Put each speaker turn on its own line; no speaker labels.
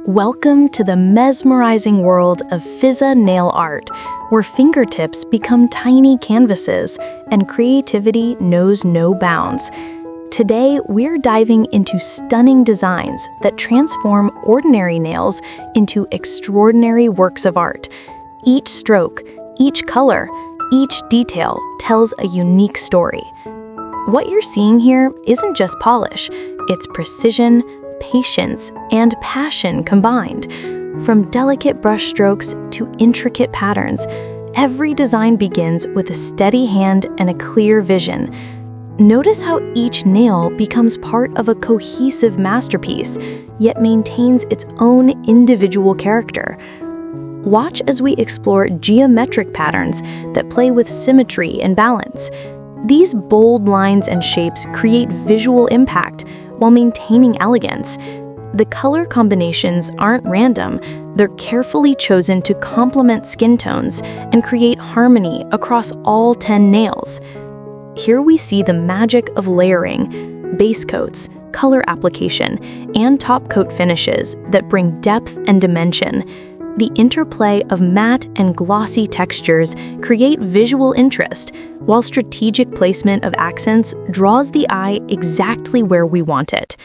Welcome to the mesmerizing world of Fizza nail art, where fingertips become tiny canvases and creativity knows no bounds. Today, we're diving into stunning designs that transform ordinary nails into extraordinary works of art. Each stroke, each color, each detail tells a unique story. What you're seeing here isn't just polish, it's precision, patience, and passion combined. From delicate brush strokes to intricate patterns, every design begins with a steady hand and a clear vision. Notice how each nail becomes part of a cohesive masterpiece, yet maintains its own individual character. Watch as we explore geometric patterns that play with symmetry and balance. These bold lines and shapes create visual impact while maintaining elegance. The color combinations aren't random, they're carefully chosen to complement skin tones and create harmony across all 10 nails. Here we see the magic of layering, base coats, color application, and top coat finishes that bring depth and dimension. The interplay of matte and glossy textures create visual interest, while strategic placement of accents draws the eye exactly where we want it.